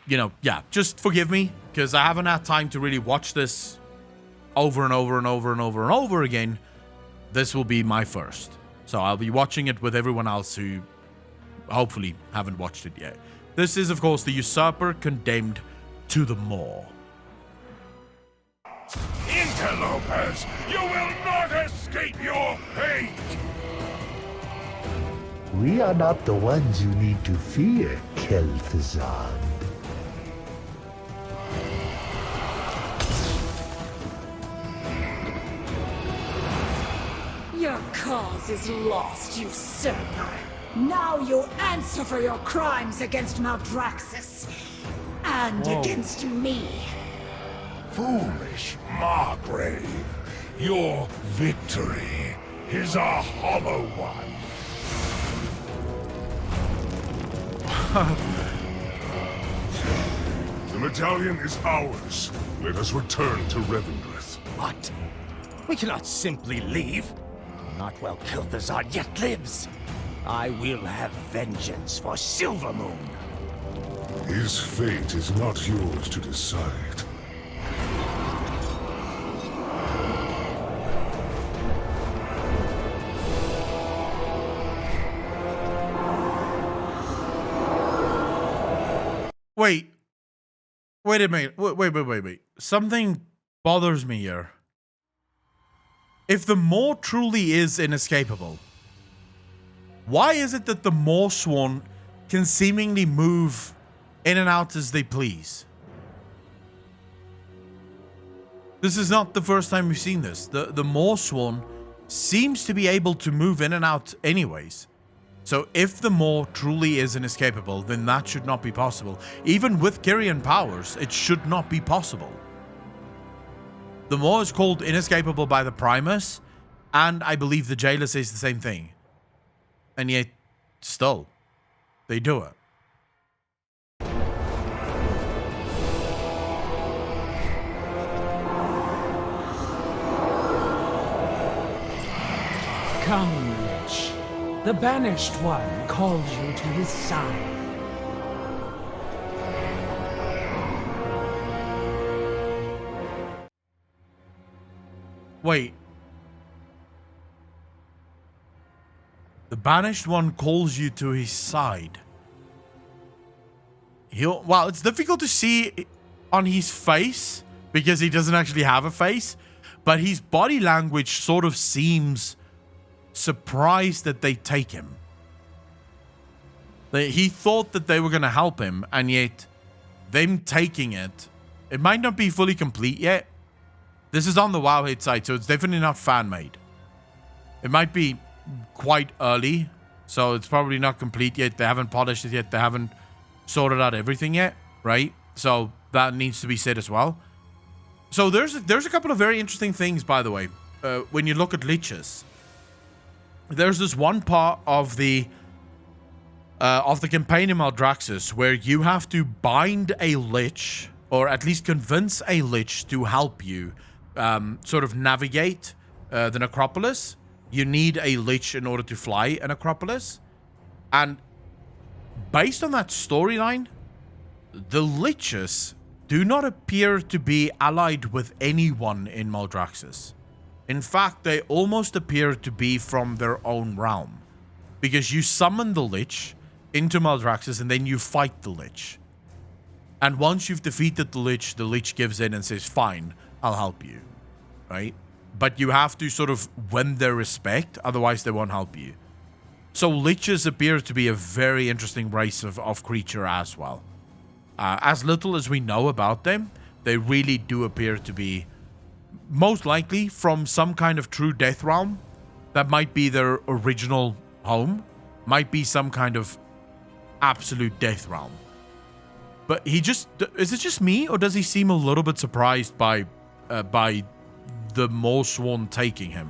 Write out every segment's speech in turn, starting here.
you know, yeah, just forgive me, because I haven't had time to really watch this over and over and over and over and over again. This will be my first. So I'll be watching it with everyone else who hopefully haven't watched it yet. This is, of course, the usurper condemned to the maw. Interlopers, you will not escape your fate! We are not the ones you need to fear, Kel'Thuzad. Your cause is lost, usurper. Now you answer for your crimes against Maldraxxus. And against me. Foolish Margrave, your victory is a hollow one. The medallion is ours. Let us return to Revendreth. What? We cannot simply leave. Not while Kel'Thuzad yet lives. I will have vengeance for Silvermoon. His fate is not yours to decide. Wait a minute. Wait. Something bothers me here. If the maw truly is inescapable, why is it that the maw sworn can seemingly move in and out as they please? This is not the first time we've seen this. The maw sworn seems to be able to move in and out anyways. So if the maw truly is inescapable, then that should not be possible. Even with Kyrian powers, it should not be possible. The maw is called inescapable by the Primus, and I believe the Jailer says the same thing. And yet, still, they do it. Come, Lich. The Banished One calls you to his side. Wait. The Banished One calls you to his side. Well, it's difficult to see on his face because he doesn't actually have a face, but his body language sort of seems surprised that they take him. He thought that they were going to help him, and yet them taking it might not be fully complete yet. This is on the Wowhead site, so it's definitely not fan-made. It might be quite early, so it's probably not complete yet. They haven't polished it yet. They haven't sorted out everything yet, right? So that needs to be said as well. So there's a couple of very interesting things, by the way, when you look at liches. There's this one part of the campaign in Maldraxxus where you have to bind a lich, or at least convince a lich to help you sort of navigate the necropolis. You need a lich in order to fly an necropolis. And based on that storyline, the liches do not appear to be allied with anyone in Maldraxxus. In fact, they almost appear to be from their own realm. Because you summon the lich into Maldraxxus and then you fight the lich. And once you've defeated the lich gives in and says, fine, I'll help you. Right? But you have to sort of win their respect, otherwise they won't help you. So liches appear to be a very interesting race of creature as well. As little as we know about them, they really do appear to be most likely from some kind of true death realm. That might be their original home. Might be some kind of absolute death realm. But is it just me, or does he seem a little bit surprised by the maw sworn taking him?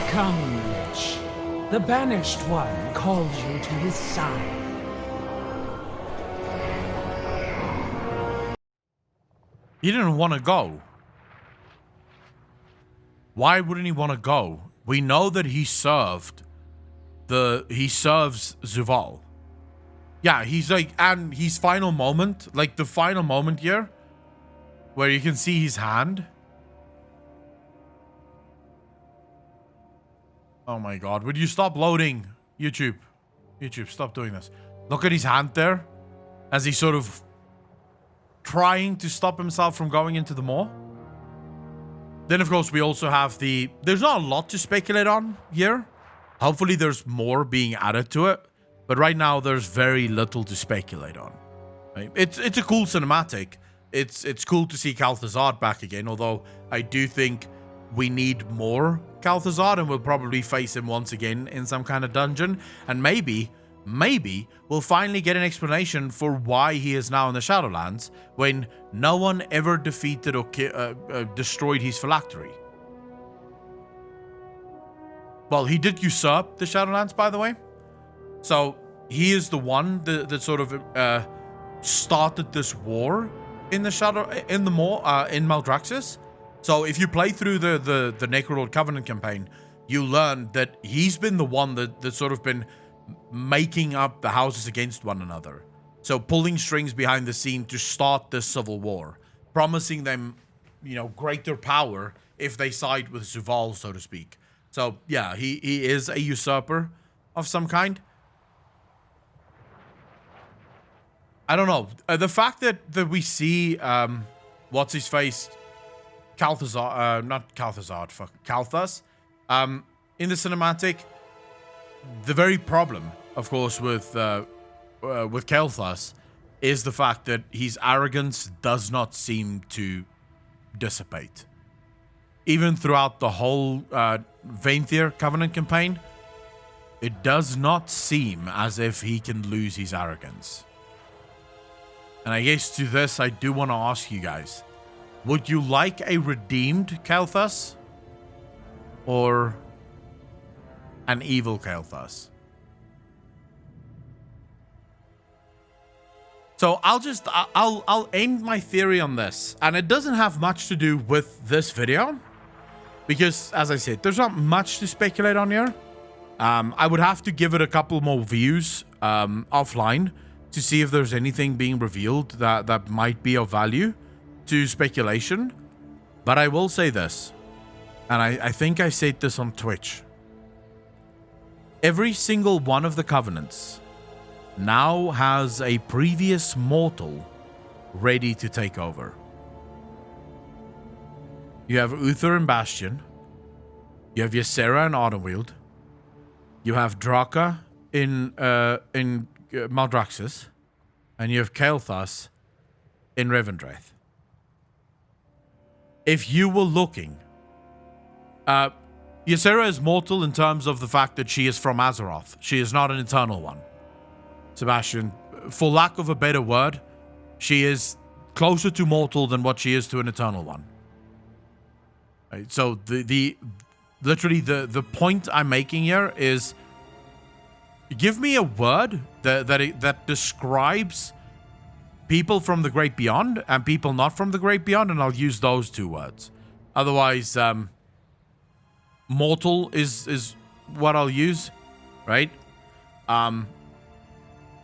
Come, Lich. The Banished One calls you to his side. He didn't want to go. why wouldn't he want to go? We know that he serves Zuval. Yeah, he's like, and his final moment, like the final moment here, where you can see his hand. Oh my god, would you stop loading? YouTube, stop doing this. Look at his hand there, as he's sort of trying to stop himself from going into the maw. Then, of course, we also have there's not a lot to speculate on here. Hopefully, there's more being added to it. But right now, there's very little to speculate on. Right? It's a cool cinematic. It's cool to see Kel'Thuzad back again. Although, I do think we need more Kel'Thuzad. And we'll probably face him once again in some kind of dungeon. And maybe we'll finally get an explanation for why he is now in the Shadowlands when no one ever defeated or destroyed his phylactery. Well, he did usurp the Shadowlands, by the way. So he is the one that sort of started this war in the in Maldraxxus. So if you play through the Necrolord Covenant campaign, you learn that he's been the one that's sort of been making up the houses against one another. So pulling strings behind the scene to start this civil war, promising them, greater power if they side with Zuval, so to speak. So yeah, he is a usurper of some kind. I don't know. The fact that we see what's his face, Kel'Thuzad, not Kel'Thuzad, Kel'Thuz, in the cinematic. The very problem, of course, with Kel'Thuz is the fact that his arrogance does not seem to dissipate. Even throughout the whole Vainthir Covenant campaign, it does not seem as if he can lose his arrogance. And I guess to this, I do want to ask you guys, would you like a redeemed Kel'Thuz or an evil Kel'Thuz? So I'll end my theory on this, and it doesn't have much to do with this video, because as I said, there's not much to speculate on here. I would have to give it a couple more views offline to see if there's anything being revealed that might be of value to speculation. But I will say this, and I think I said this on Twitch. Every single one of the covenants now has a previous mortal ready to take over. You have Uther and Bastion. You have Ysera and Autumnweald. You have Draka in Maldraxxus. And you have Kel'Thuz in Revendreth. If you were looking... Ysera is mortal in terms of the fact that she is from Azeroth. She is not an eternal one. Sebastian, for lack of a better word, she is closer to mortal than what she is to an eternal one. Right, so literally the point I'm making here is, give me a word that describes people from the Great Beyond and people not from the Great Beyond, and I'll use those two words. Otherwise, mortal is what I'll use, right?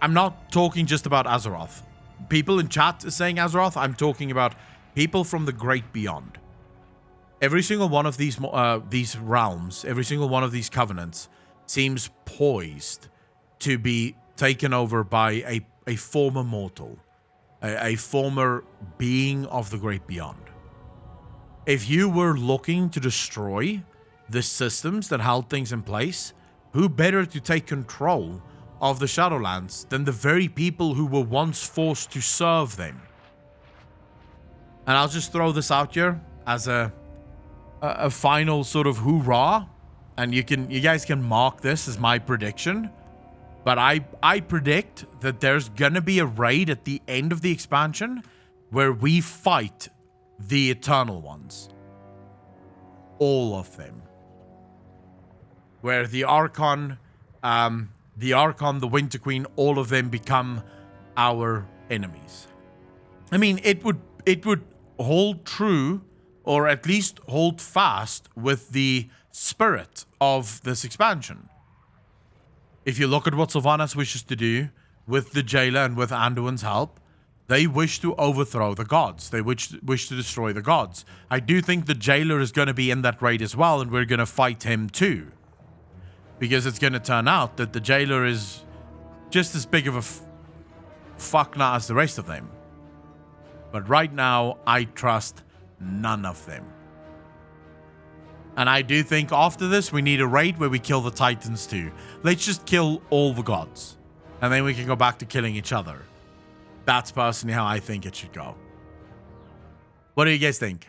I'm not talking just about Azeroth. People in chat are saying Azeroth. I'm talking about people from the Great Beyond. Every single one of these realms, every single one of these covenants seems poised to be taken over by a former mortal, a former being of the Great Beyond. If you were looking to destroy the systems that held things in place, who better to take control of the Shadowlands than the very people who were once forced to serve them? And I'll just throw this out here as a final sort of hoorah, and you guys can mark this as my prediction. But I predict that there's gonna be a raid at the end of the expansion where we fight the Eternal Ones. All of them. Where the Archon, the Winter Queen, all of them become our enemies. I mean, it would hold true, or at least hold fast with the spirit of this expansion. If you look at what Sylvanas wishes to do with the jailer and with Anduin's help, they wish to overthrow the gods. They wish to destroy the gods. I do think the jailer is going to be in that raid as well, and we're going to fight him too. Because it's going to turn out that the jailer is just as big of a fucknut as the rest of them. But right now, I trust none of them. And I do think after this, we need a raid where we kill the Titans too. Let's just kill all the gods. And then we can go back to killing each other. That's personally how I think it should go. What do you guys think?